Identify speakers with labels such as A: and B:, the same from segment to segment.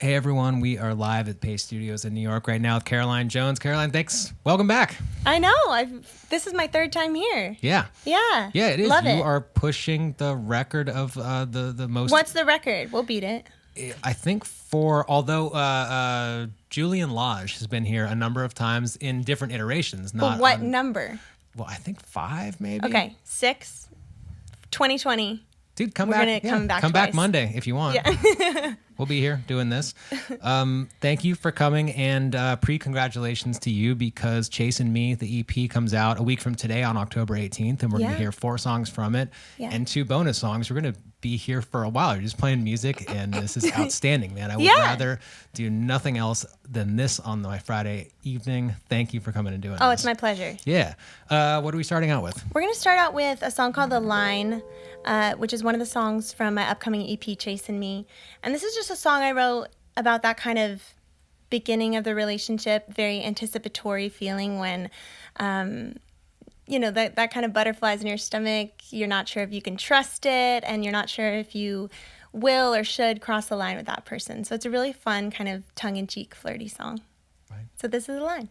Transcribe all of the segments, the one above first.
A: Hey everyone, we are live at Paste Studios in New York right now with Caroline Jones. Caroline, thanks. Welcome back.
B: I know. This is my third time here.
A: Yeah.
B: Yeah.
A: Yeah, it is.
B: Love
A: You
B: it.
A: are pushing the record of the most.
B: What's the record? We'll beat it.
A: I think although Julian Lodge has been here a number of times in different iterations.
B: But what number?
A: Well, I think 5 maybe.
B: Okay, 6, 2020.
A: Dude, come
B: We're
A: back.
B: gonna come back
A: Come back
B: twice.
A: Monday if you want.
B: Yeah.
A: We'll be here doing this. Thank you for coming, and pre-congratulations to you because Chasin Me, the EP, comes out a week from today on October 18th, and we're going to hear 4 songs from it and 2 bonus songs. We're going to be here for a while. You're just playing music, and this is outstanding, man. I would rather do nothing else than this on my Friday evening. Thank you for coming and doing this.
B: Oh, it's my pleasure.
A: Yeah. What are we starting out with?
B: We're going to start out with a song called The Line, which is one of the songs from my upcoming EP, Chasin Me. And this is just a song I wrote about that kind of beginning of the relationship, very anticipatory feeling when, that kind of butterflies in your stomach. You're not sure if you can trust it, and you're not sure if you will or should cross the line with that person. So it's a really fun kind of tongue-in-cheek, flirty song. Right. So this is The Line.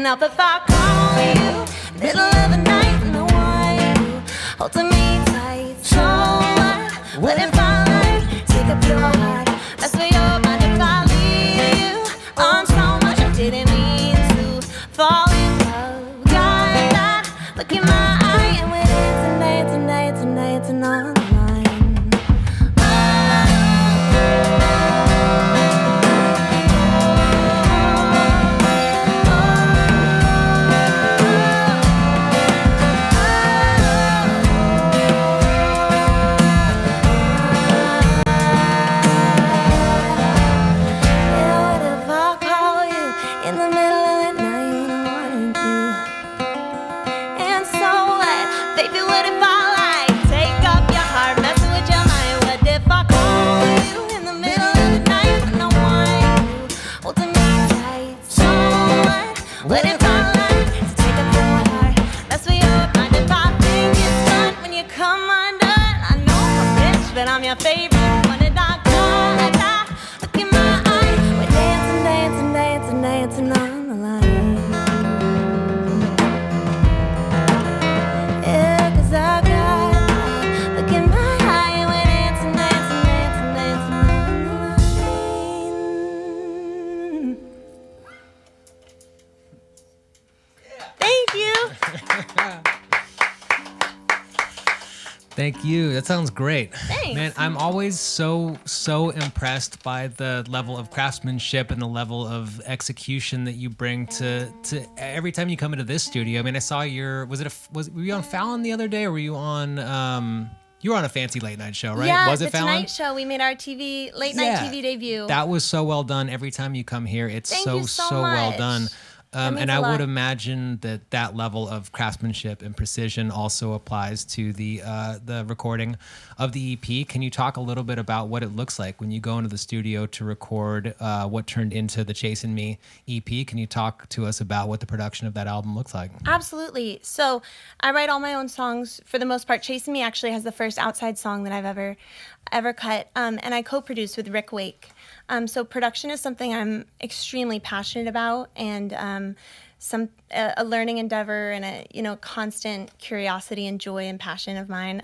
B: Up if I call you, middle of the night, and the one holding me tight. So what if I take up your heart? That's where your mind if I leave you on so much I didn't mean to fall in love. Got that look in my eye, and we're dancing on the line. But I'm your favorite when it dark. Look in my eye. We're dancing on the line. Yeah, 'cause I got look in my eye. And we're dancing on the line. Thank you.
A: Thank you. That sounds great.
B: Thanks.
A: Man, I'm always so impressed by the level of craftsmanship and the level of execution that you bring to every time you come into this studio. I mean, I saw were you on Fallon the other day, or were you on you were on a fancy late night show, right?
B: Yeah,
A: was it
B: the
A: Fallon?
B: Tonight Show. We made our late night TV debut.
A: That was so well done. Every time you come here, it's
B: Thank you so
A: well
B: much.
A: done. And I
B: a
A: would
B: lot.
A: imagine that level of craftsmanship and precision also applies to the recording of the EP. Can you talk a little bit about what it looks like when you go into the studio to record what turned into the Chasin Me EP? Can you talk to us about what the production of that album looks like?
B: Absolutely. So I write all my own songs for the most part. Chasin Me actually has the first outside song that I've ever cut, and I co-produced with Rick Wake. So production is something I'm extremely passionate about, and a learning endeavor and a constant curiosity and joy and passion of mine.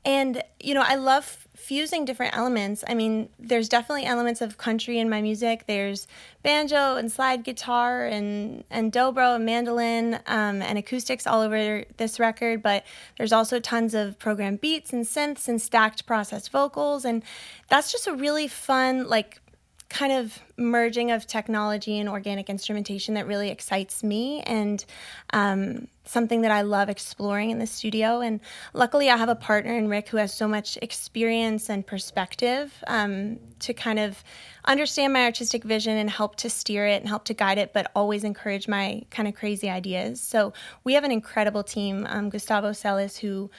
B: And I love fusing different elements. I mean, there's definitely elements of country in my music. There's banjo and slide guitar and dobro and mandolin and acoustics all over this record, but there's also tons of programmed beats and synths and stacked processed vocals, and that's just a really fun, kind of merging of technology and organic instrumentation that really excites me, and something that I love exploring in the studio. And luckily I have a partner in Rick who has so much experience and perspective to kind of understand my artistic vision and help to steer it and help to guide it, but always encourage my kind of crazy ideas. So we have an incredible team. Gustavo Celis, who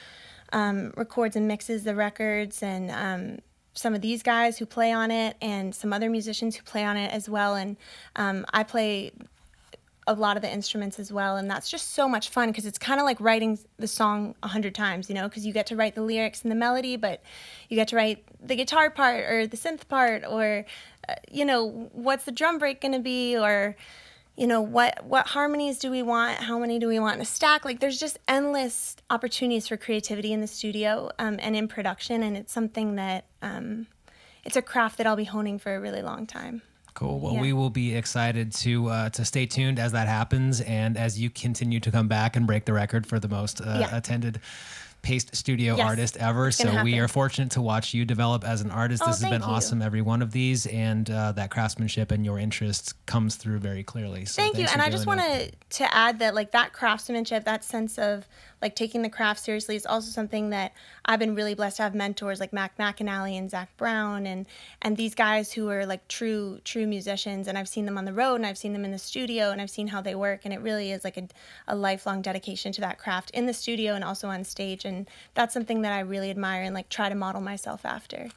B: records and mixes the records, and some of these guys who play on it, and some other musicians who play on it as well. And I play a lot of the instruments as well, and that's just so much fun because it's kind of like writing the song 100 times, because you get to write the lyrics and the melody, but you get to write the guitar part or the synth part, or what's the drum break going to be, or what harmonies do we want, how many do we want in a stack. There's just endless opportunities for creativity in the studio and in production, and it's something that it's a craft that I'll be honing for a really long time.
A: Cool. Well, we will be excited to stay tuned as that happens, and as you continue to come back and break the record for the most attended Paste Studio artist ever. So we are fortunate to watch you develop as an artist. This has been awesome, every one of these, and that craftsmanship and your interest comes through very clearly. So
B: thank you. And I just want to add that that craftsmanship, that sense of taking the craft seriously, is also something that I've been really blessed to have mentors like Mac McAnally and Zach Brown and these guys who are true musicians, and I've seen them on the road and I've seen them in the studio and I've seen how they work, and it really is a lifelong dedication to that craft in the studio and also on stage. And that's something that I really admire and try to model myself after.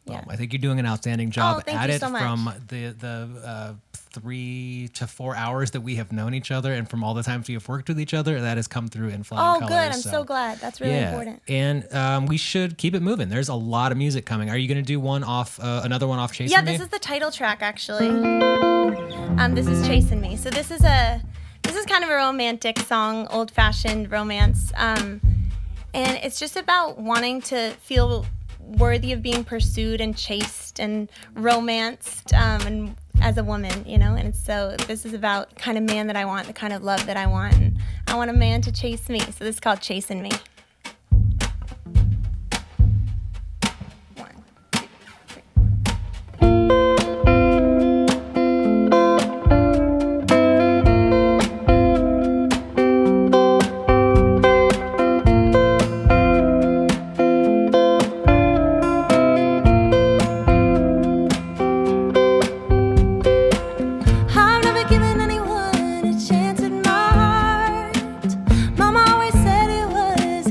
A: Well, I think you're doing an outstanding job at it,
B: so
A: from the 3 to 4 hours that we have known each other, and from all the times we have worked with each other. That has come through in flying colors.
B: Oh, good. I'm so glad. That's really important.
A: And we should keep it moving. There's a lot of music coming. Are you going to do another one off Chasin Me?
B: Yeah, this is the title track, actually. This is Chasin Me. So this is kind of a romantic song, old-fashioned romance. And it's just about wanting to feel worthy of being pursued and chased and romanced, and as a woman, and so this is about kind of man that I want, the kind of love that I want, and I want a man to chase me. So this is called Chasin Me. I've never given anyone a chance at my heart. Mama always said it was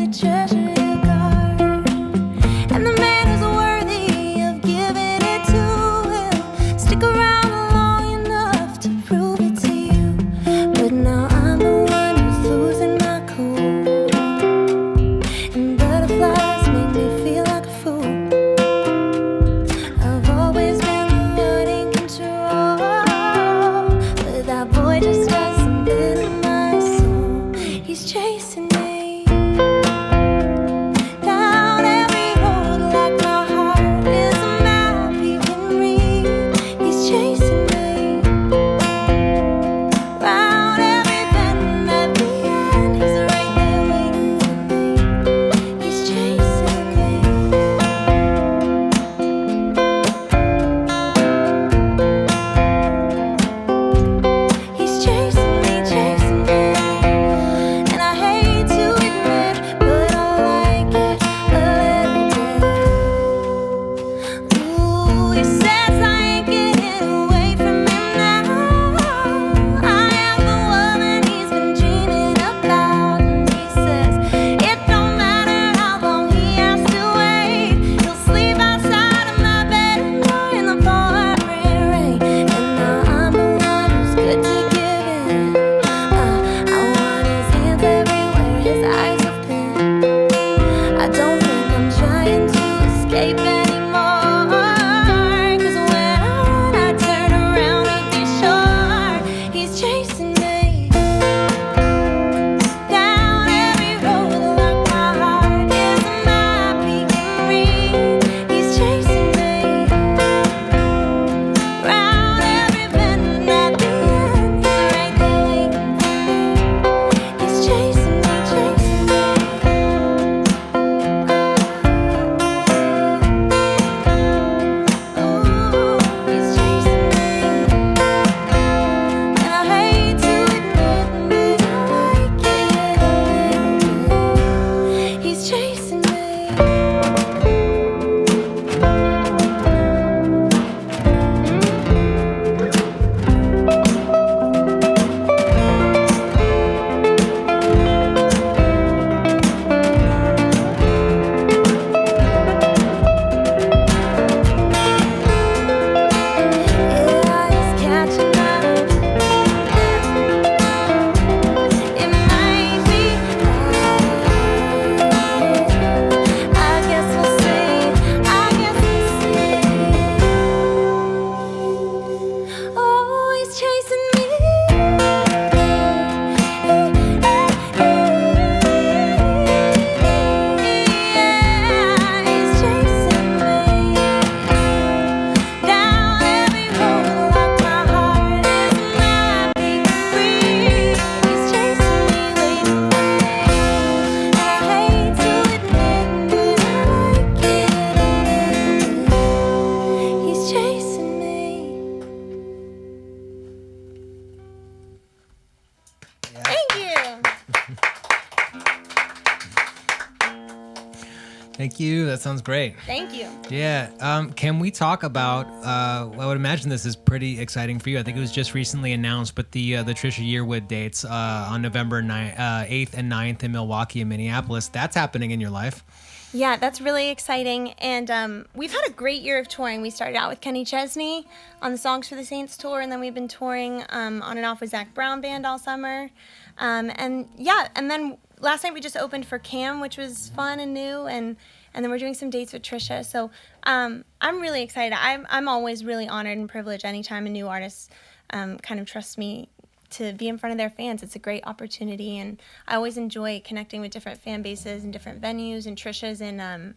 A: Thank you. That sounds great.
B: Thank you.
A: Yeah. Can we talk about? I would imagine this is pretty exciting for you. I think it was just recently announced, but the Trisha Yearwood dates on November 8th and 9th in Milwaukee and Minneapolis. That's happening in your life.
B: Yeah, that's really exciting. And we've had a great year of touring. We started out with Kenny Chesney on the Songs for the Saints tour, and then we've been touring on and off with Zach Brown Band all summer. And then last night we just opened for Cam, which was fun and new, and then we're doing some dates with Trisha. So I'm really excited. I'm always really honored and privileged anytime a new artist kind of trusts me to be in front of their fans. It's a great opportunity, and I always enjoy connecting with different fan bases and different venues. And Trisha's in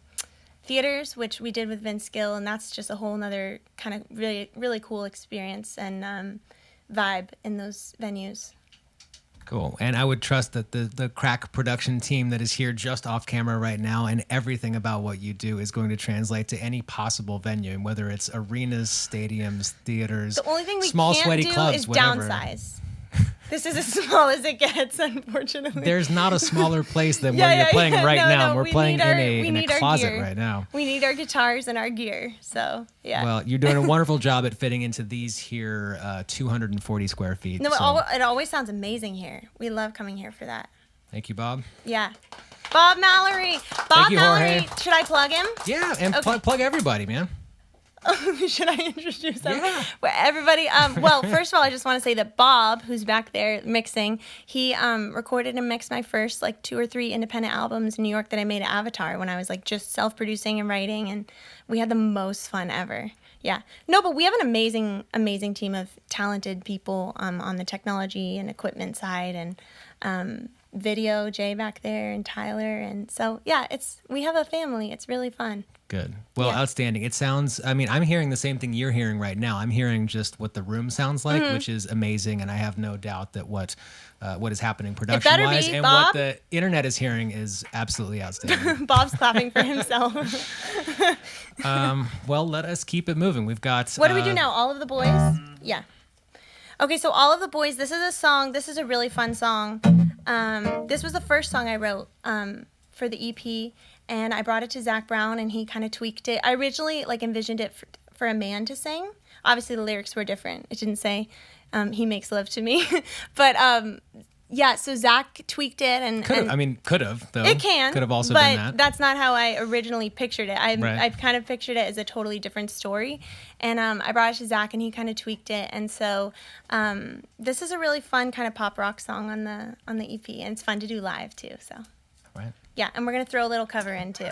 B: theaters, which we did with Vince Gill, and that's just a whole nother kind of really, really cool experience and vibe in those venues.
A: Cool. And I would trust that the crack production team that is here just off camera right now and everything about what you do is going to translate to any possible venue, whether it's arenas, stadiums, theaters,
B: the only thing we
A: small
B: can't
A: sweaty
B: do
A: clubs,
B: is
A: whatever.
B: Downsize. This is as small as it gets, unfortunately.
A: There's not a smaller place than where you're playing right now. We're playing in a closet
B: gear.
A: right now.
B: We need our guitars and our gear. So, yeah.
A: Well, you're doing a wonderful job at fitting into these here 240 square feet.
B: No, it always sounds amazing here. We love coming here for that.
A: Thank you, Bob.
B: Yeah. Bob Mallory.
A: Thank you,
B: Mallory.
A: Jorge.
B: Should I plug him?
A: Yeah, and plug everybody, man.
B: Should I introduce them?
A: Yeah.
B: Well, everybody. Well, first of all, I just want to say that Bob, who's back there mixing, he recorded and mixed my first 2 or 3 independent albums in New York that I made at Avatar when I was just self-producing and writing, and we had the most fun ever. Yeah. No, but we have an amazing, amazing team of talented people on the technology and equipment side, and video, Jay back there, and Tyler, and so yeah, we have a family. It's really fun.
A: Good. Well, yeah. Outstanding. It sounds, I'm hearing the same thing you're hearing right now. I'm hearing just what the room sounds like, which is amazing. And I have no doubt that what is happening production-wise and
B: Bob.
A: what the internet is hearing is absolutely outstanding.
B: Bob's clapping for himself.
A: Well, let us keep it moving. We've got...
B: What do we do now? All of the Boys? Yeah. Okay, so All of the Boys, this is a song. This is a really fun song. This was the first song I wrote for the EP. And I brought it to Zach Brown, and he kind of tweaked it. I originally envisioned it for a man to sing. Obviously, the lyrics were different. It didn't say he makes love to me. But yeah, so Zach tweaked it.
A: Could have, though.
B: It can.
A: Could have also been that.
B: But that's not how I originally pictured it. I've kind of pictured it as a totally different story. And I brought it to Zach, and he kind of tweaked it. And so this is a really fun kind of pop rock song on the EP. And it's fun to do live, too. So.
A: Right.
B: Yeah, and we're going to throw a little cover in, too.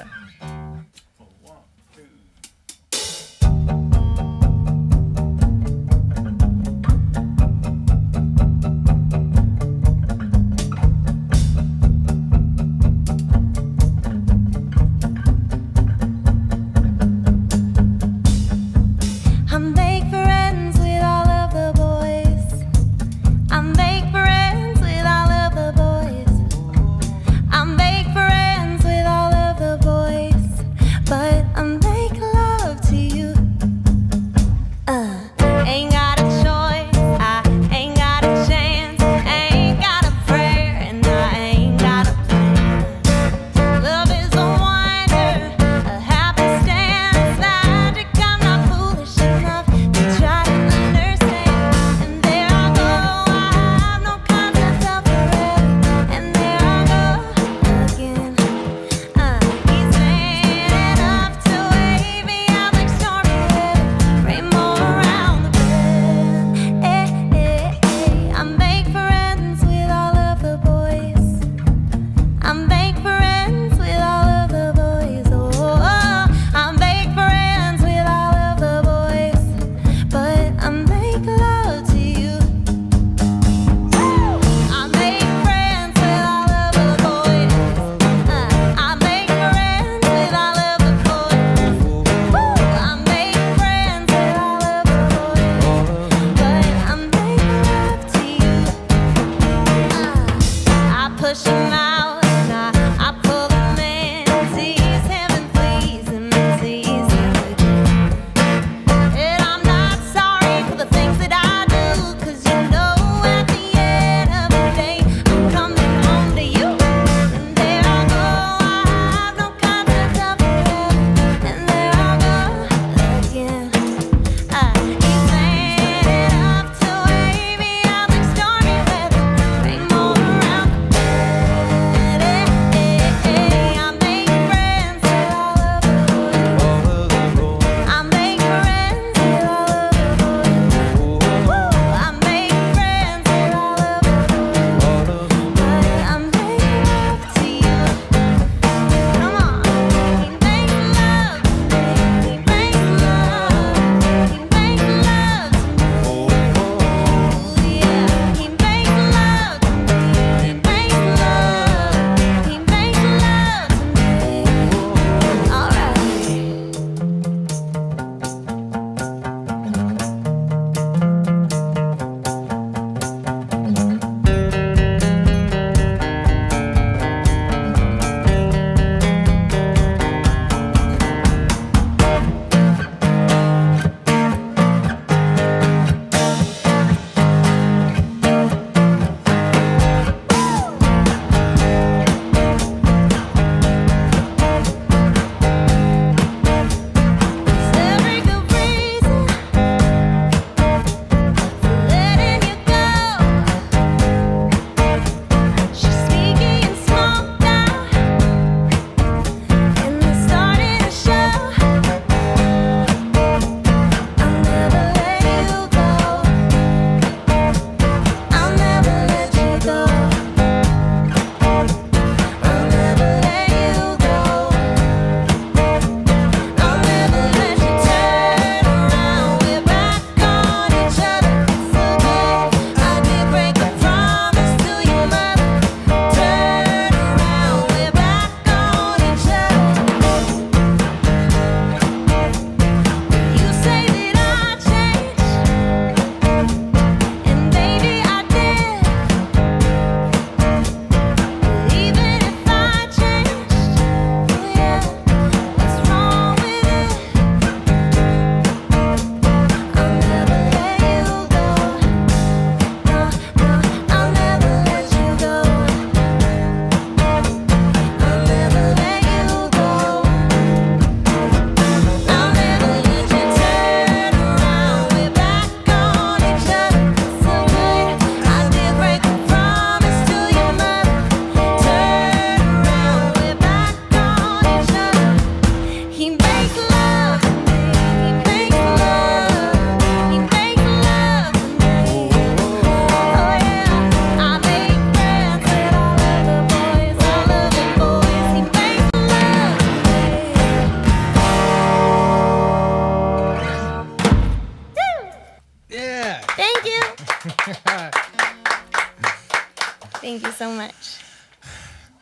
B: so much.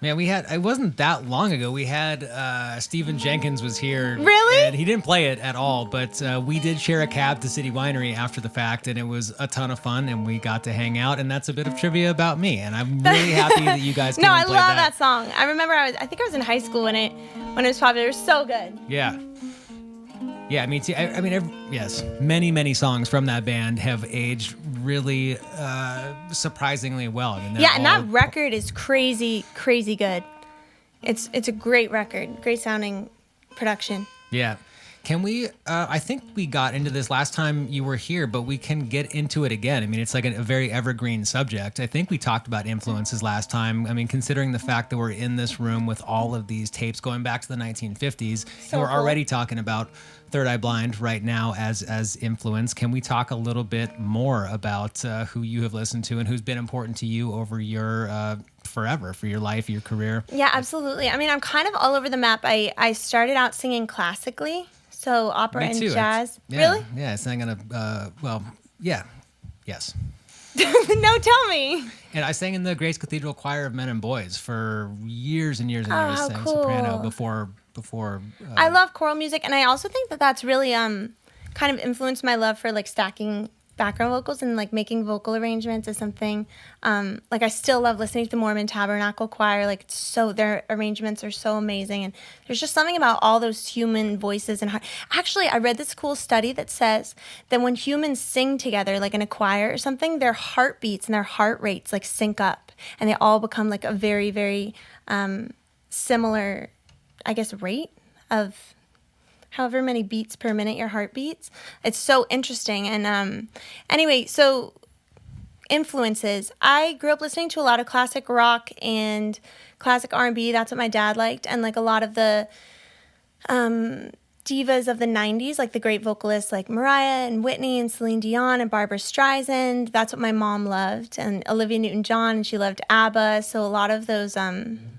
A: Man, it wasn't that long ago. We had Stephen Jenkins was here.
B: Really?
A: And he didn't play it at all, but we did share a cab to City Winery after the fact, and it was a ton of fun, and we got to hang out, and that's a bit of trivia about me, and I'm really happy that you guys came
B: No,
A: and
B: I
A: played
B: love that song. I remember I think I was in high school when it was popular. It was so good.
A: Yeah. Yeah, I mean, yes, many songs from that band have aged really surprisingly well. I mean,
B: and that record is crazy good. It's a great record, great sounding production.
A: Yeah. Can we, I think we got into this last time you were here, but we can get into it again. I mean, it's like a very evergreen subject. I think we talked about influences last time. I mean, considering the fact that we're in this room with all of these tapes going back to the 1950s, and we're already talking about Third Eye Blind right now as influence. Can we talk a little bit more about who you have listened to and who's been important to you over your forever, for your life, your career?
B: Yeah, absolutely. I mean, I'm kind of all over the map. I started out singing classically, so opera and jazz. Really?
A: Yeah, I sang in yes.
B: No, tell me.
A: And I sang in the Grace Cathedral Choir of Men and Boys for years and years and years. Sang soprano before.
B: I love choral music, and I also think that that's really kind of influenced my love for like stacking background vocals and like making vocal arrangements is something like I still love listening to the Mormon Tabernacle Choir. Like their arrangements are so amazing, and there's just something about all those human voices and actually I read this cool study that says that when humans sing together like in a choir or something, their heartbeats and their heart rates like sync up, and they all become like a very, very similar, I guess, rate of however many beats per minute your heart beats. It's so interesting. And anyway, so influences. I grew up listening to a lot of classic rock and classic R&B. That's what my dad liked. And like a lot of the divas of the 90s, like the great vocalists like Mariah and Whitney and Celine Dion and Barbra Streisand. That's what my mom loved. And Olivia Newton-John, and she loved ABBA. So a lot of those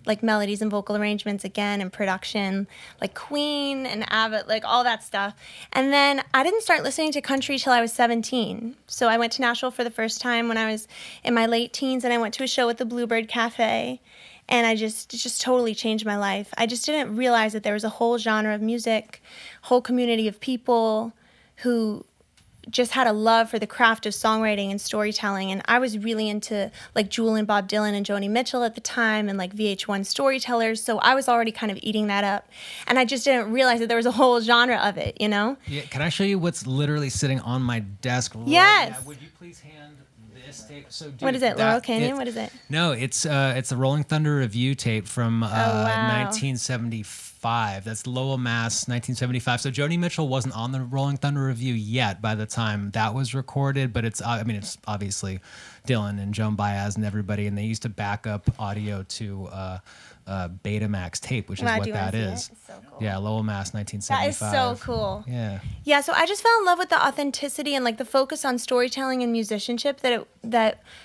B: like melodies and vocal arrangements again and production, like Queen and ABBA, like all that stuff. And then I didn't start listening to country till I was 17. So I went to Nashville for the first time when I was in my late teens, and I went to a show at the Bluebird Cafe. And it just totally changed my life. I just didn't realize that there was a whole genre of music, whole community of people who just had a love for the craft of songwriting and storytelling. And I was really into like Jewel and Bob Dylan and Joni Mitchell at the time, and like VH1 storytellers. So I was already kind of eating that up. And I just didn't realize that there was a whole genre of it, you know?
A: Yeah. Can I show you what's literally sitting on my desk right
B: Yes.
A: now? Would you please hand this tape? So, dude,
B: what is it, Laurel Canyon? What is it?
A: No, it's a Rolling Thunder Review tape from 1975. That's Lowell, Mass, 1975. So Joni Mitchell wasn't on the Rolling Thunder Review yet by the time that was recorded, but it's obviously Dylan and Joan Baez and everybody, and they used to back up audio to Betamax tape, which is what that is.
B: So cool.
A: Yeah, Lowell, Mass, 1975.
B: That is so cool.
A: Yeah.
B: Yeah, so I just fell in love with the authenticity and like the focus on storytelling and musicianship that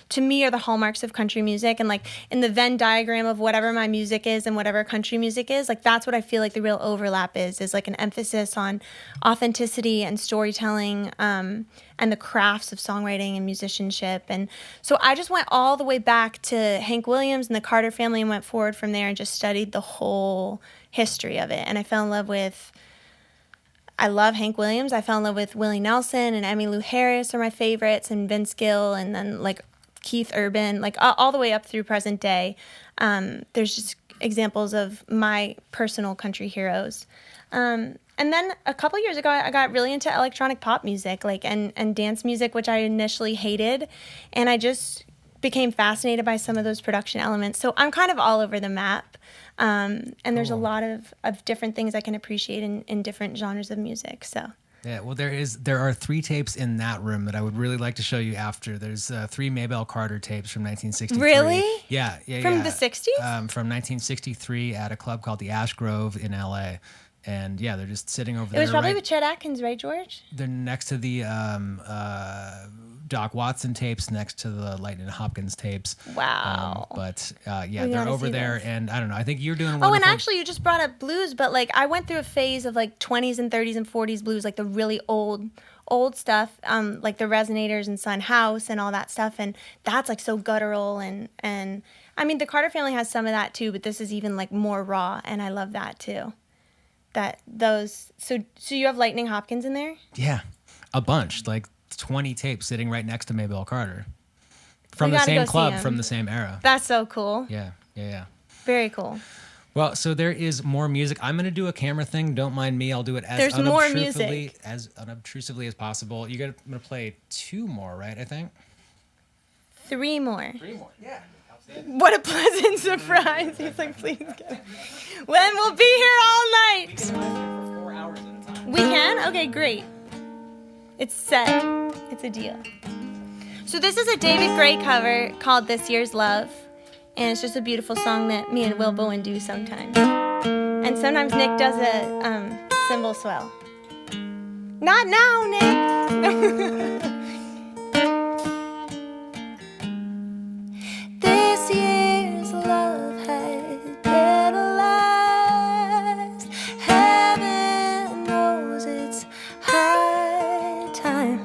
B: to me are the hallmarks of country music. And like in the Venn diagram of whatever my music is and whatever country music is, like that's what I feel like the real overlap is like an emphasis on authenticity and storytelling and the crafts of songwriting and musicianship. And so I just went all the way back to Hank Williams and the Carter family and went forward from there and just studied the whole history of it. And I fell in love with, I love Hank Williams. I fell in love with Willie Nelson and Emmylou Harris are my favorites, and Vince Gill, and then like Keith Urban, like all the way up through present day. There's just examples of my personal country heroes. And then a couple years ago, I got really into electronic pop music, like and dance music, which I initially hated, and I just became fascinated by some of those production elements. So I'm kind of all over the map, and there's a lot of different things I can appreciate in different genres of music. So.
A: Yeah, well, there are 3 tapes in that room that I would really like to show you after. There's 3 Maybelle Carter tapes from 1963.
B: Really?
A: Yeah.
B: From the 60s?
A: From 1963 at a club called the Ash Grove in L.A. And yeah, they're just sitting over there.
B: It was probably with Chet Atkins, right, George?
A: They're next to the Doc Watson tapes, next to the Lightning Hopkins tapes.
B: Wow.
A: Yeah, they're over there, and I don't know. I think you're doing wonderful.
B: Oh, and actually, you just brought up blues, but like I went through a phase of like 20s and 30s and 40s blues, like the really old stuff, like the Resonators and Son House and all that stuff, and that's like so guttural and I mean, the Carter Family has some of that too, but this is even like more raw, and I love that too. So you have Lightning Hopkins in there?
A: Yeah, a bunch, like 20 tapes sitting right next to Maybelle Carter. From the same club, from the same era.
B: That's so cool.
A: Yeah.
B: Very cool.
A: Well, so there is more music. I'm going to do a camera thing. Don't mind me. I'll do it as unobtrusively as possible. I'm going to play 2 more, right, I think?
B: 3 more.
A: 3 more, yeah.
B: What a pleasant surprise. He's like, please go. When we'll be here all night.
A: We can live here for 4 hours at a time.
B: We can? Okay, great. It's set. It's a deal. So this is a David Gray cover called This Year's Love. And it's just a beautiful song that me and Will Bowen do sometimes. And sometimes Nick does a cymbal swell. Not now, Nick. This year's love had better last. Heaven knows it's high time.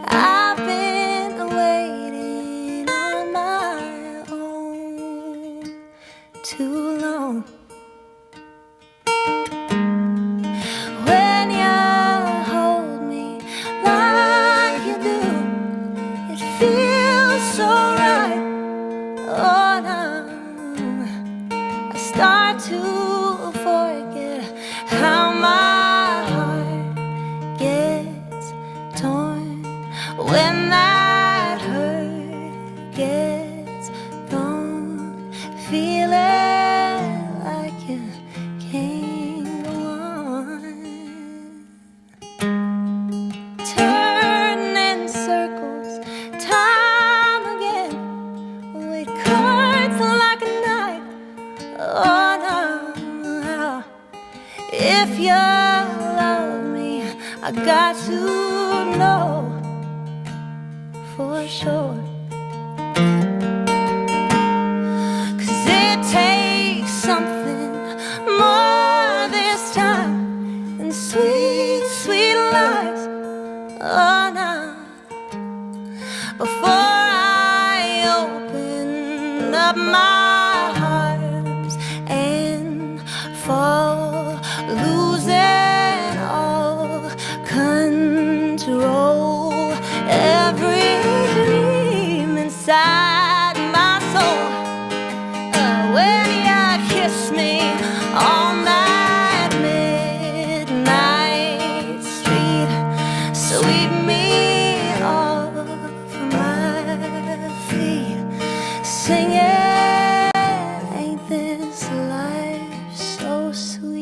B: I've been waiting on my own too long. When you hold me like you do, it feels so right. Oh no, I start to forget how my heart gets torn when that hurt gets gone. Feeling like you can't go on. Turn in circles, time again. Oh, it cuts like a knife. Oh no, if you love me, I got to know for sure. 'Cause it takes something more this time than sweet, sweet lies. Oh no, before I open up my arms and fall, losing all control. Every dream inside my soul. When you kiss me on that midnight street, sweep me off my feet, singing, ain't this life so sweet?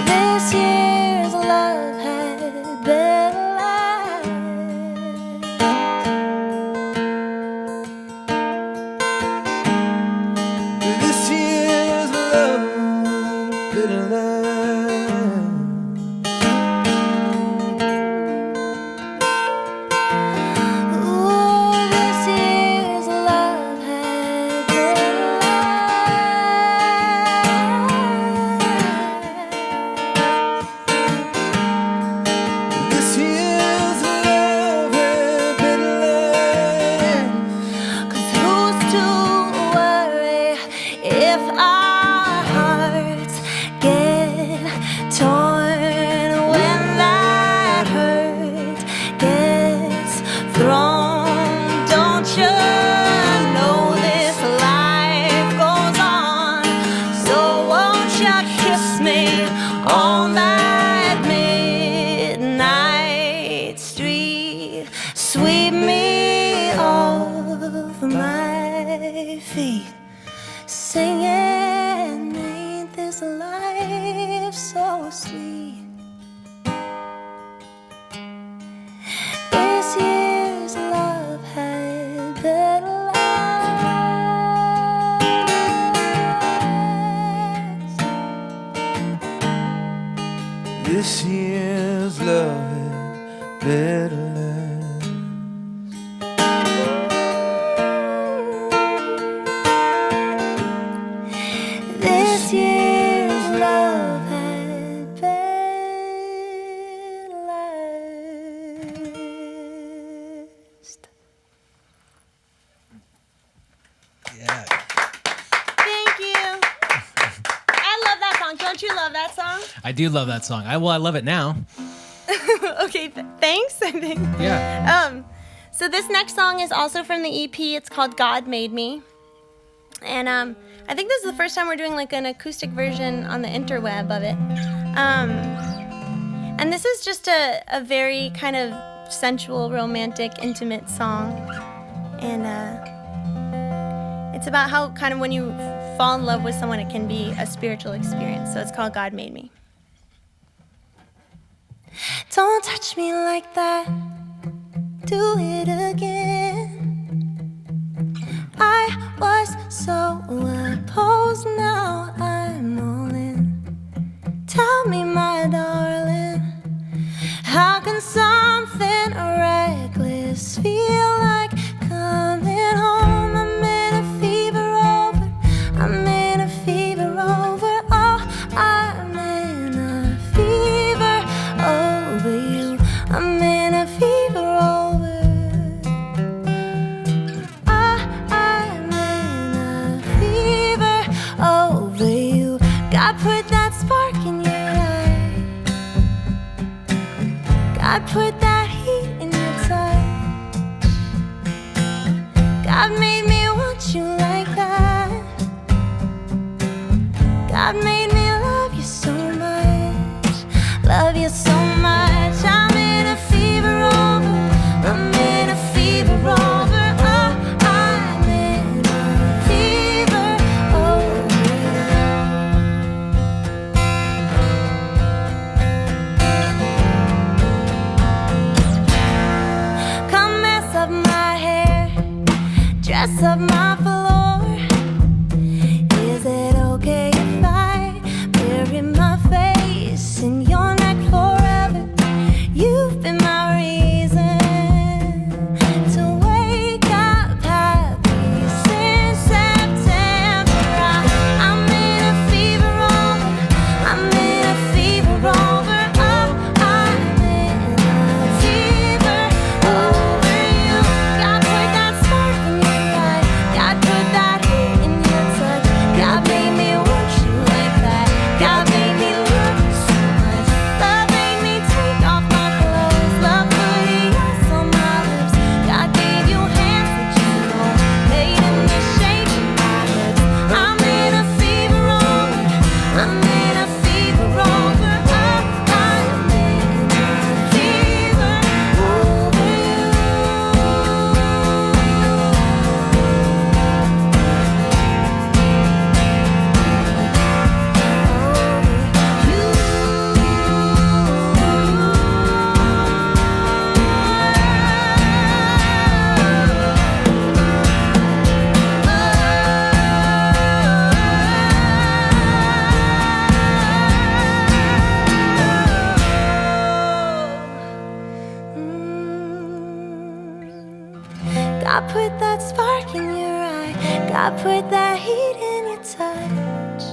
B: This year's love had better last.
C: This year's love better last.
B: Ooh, this year's love had better last.
C: This year's love had better last.
B: 'Cause who's to worry if our hearts get torn when that hurt gets thrown? Don't you know this life goes on? So won't you kiss me on that midnight street? Sweep me off my feet, singing, ain't this life so sweet? This year's love had better last.
C: This year's love had better last.
B: you love that song?
A: I do love that song. I love it now.
B: Okay, thanks. I think.
A: Yeah.
B: So this next song is also from the EP. It's called God Made Me. And I think this is the first time we're doing like an acoustic version on the interweb of it. And this is just a very kind of sensual, romantic, intimate song. And it's about how kind of when you fall in love with someone, it can be a spiritual experience. So it's called God Made Me. Don't touch me like that. Do it again. I was so opposed, now I'm all in. Tell me, my darling, how can something reckless feel like coming home? I'm in a fever over, I'm in a fever over, oh, I'm in a fever over you, I'm in a fever over. God put that spark in your eye. God put that heat in your touch. God made me want you like that. God made me love you so much. Love you so much. I'm in a fever over. I'm in a fever over. Dress up my floor. Is it okay if I bury my face in your neck forever? You've been my reason to wake up happy since September. I'm in a fever over. I'm in a fever over. Oh, I'm in a fever over you. God put that spark in you. God put that heat in your touch. God made me want you like that. God made me love you so much. Love made me take off my clothes. Love put yes on my lips. God gave you hands that you know made in the shape of my lips. I'm in a fever over. I'm in a fever over. Oh, I'm in a fever over you. God put that spark in your eye. God put that heat in your touch.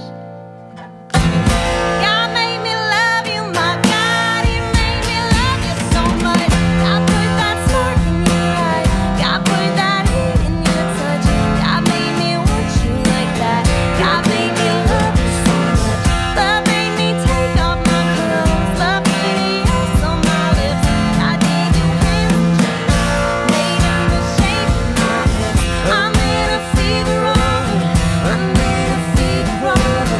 B: God made me love you, my God. He made me love you so much. God put that spark in your eye. God put that heat in your touch. God made me want you like that. God made me love you so much. Love made me take off my clothes. Love put yes on my lips. God gave you hands made in the shape of my lips. I'm in a fever over. I'm in a fever over.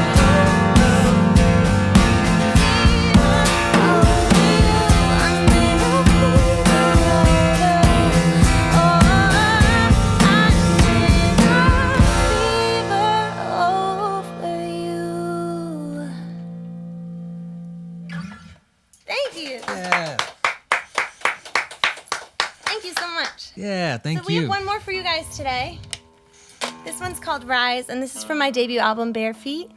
B: Thank you.
A: Yeah.
B: Thank you so much.
A: Yeah, thank
B: So we
A: you.
B: have one more for you guys today. This one's called Rise, and this is from my debut album, Bare Feet.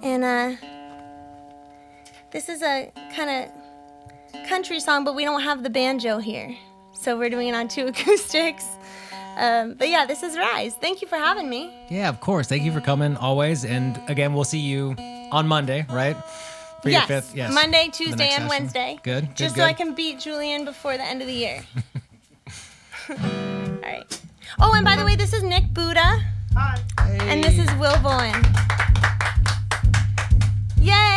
B: And this is a kind of country song, but we don't have the banjo here. So we're doing it on 2 acoustics. But yeah, this is Rise. Thank you for having me.
A: Yeah, of course. Thank you for coming always. And again, we'll see you on Monday, right? For
B: Yes.
A: your 5th. Yes.
B: Monday,
A: The
B: Tuesday,
A: next
B: and
A: session.
B: Wednesday.
A: Good.
B: Just
A: good.
B: so I can beat Julian before the end of the year. All right. Oh, and by the way, this is Nick Buddha.
C: Hi.
B: And this is Will Bowen. Yay!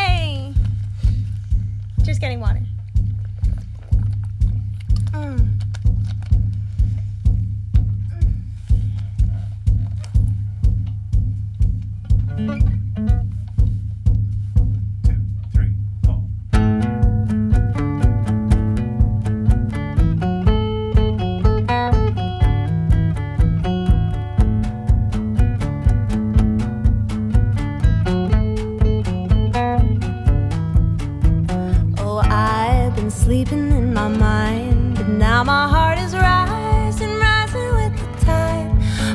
B: Sleeping in my mind, but now my heart is rising, rising with the tide,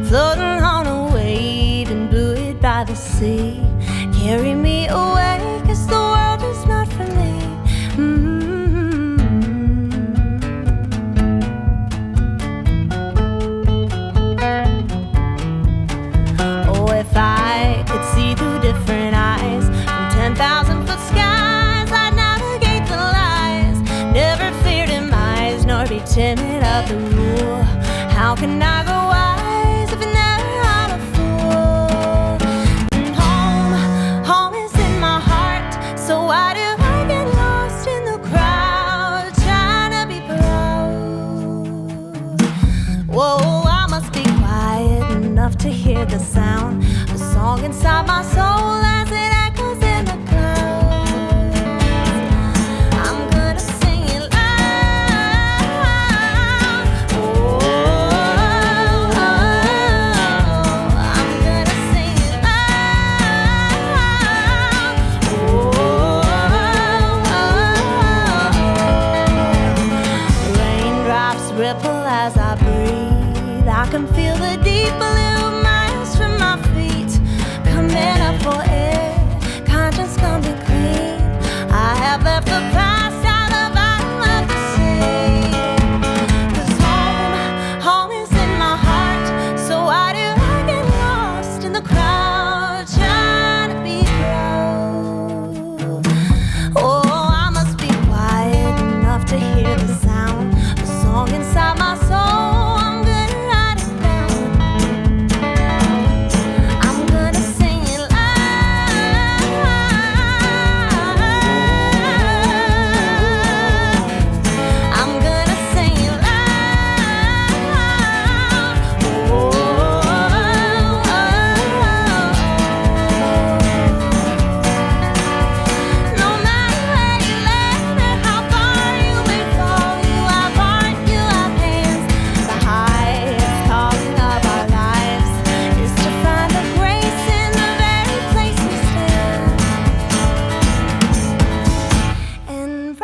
B: floating on a wave and buoyed by the sea. Carry me away, 'cause the world is not for me. Oh, if I could see through different eyes from 10,000-foot skies, I'd navigate the lies. Never fear demise, nor be timid of the rule. How can I go wise if I never had a fool? And home is in my heart. So why do I get lost in the crowd, trying to be proud? Whoa, I must be quiet enough to hear the sound, a song inside my soul as it echoes in the clouds. I'm gonna sing it loud. Oh, I'm gonna sing it loud. Oh, raindrops ripple as I breathe. I can feel the deep blue miles from my feet, coming up for air, conscience coming clean. I have left the past at the bottom of the sea. 'Cause home is in my heart. So why do I get lost in the crowd, trying to be proud? Oh, I must be quiet enough to hear the sound, a song inside my soul. I'm gonna write it down. I'm gonna sing it loud. I'm gonna sing it loud. No matter where you land or how far you may fall, you have heart, you have hands. The highest calling of our lives is to find the grace in the very place we stand and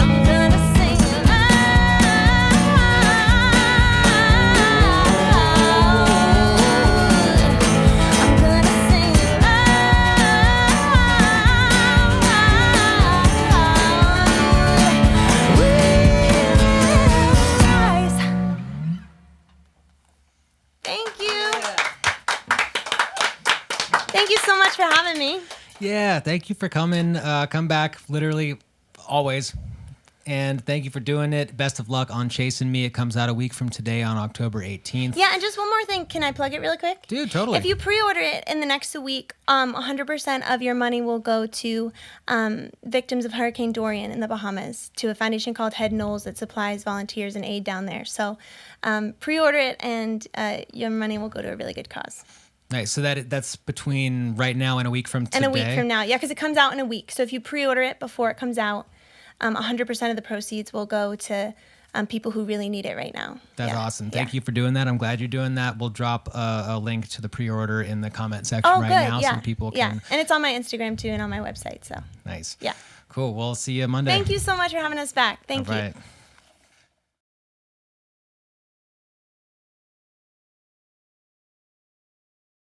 B: I'm gonna sing it loud. I'm gonna sing it loud. Thank you. Thank you so much for having me.
A: Yeah, thank you for coming. Come back literally always. And thank you for doing it. Best of luck on Chasin Me. It comes out a week from today on October 18th.
B: Yeah, and just one more thing. Can I plug it really quick?
A: Dude, totally.
B: If you pre-order it in the next week, 100% of your money will go to victims of Hurricane Dorian in the Bahamas, to a foundation called Head Knowles that supplies volunteers and aid down there. So pre-order it, and your money will go to a really good cause.
A: Nice. So that's between right now and a week from today.
B: And a week from now. Yeah, because it comes out in a week. So if you pre-order it before it comes out, 100% of the proceeds will go to people who really need it right now.
A: That's
B: Yeah.
A: awesome. Thank
B: Yeah.
A: you for doing that. I'm glad you're doing that. We'll drop a link to the pre-order in the comment section
B: Oh,
A: right
B: good.
A: now
B: Yeah.
A: so people
B: Yeah.
A: can.
B: And it's on my Instagram too and on my website. So
A: Nice.
B: yeah.
A: Cool. We'll see you Monday.
B: Thank you so much for having us back. Thank
A: All
B: you.
A: right.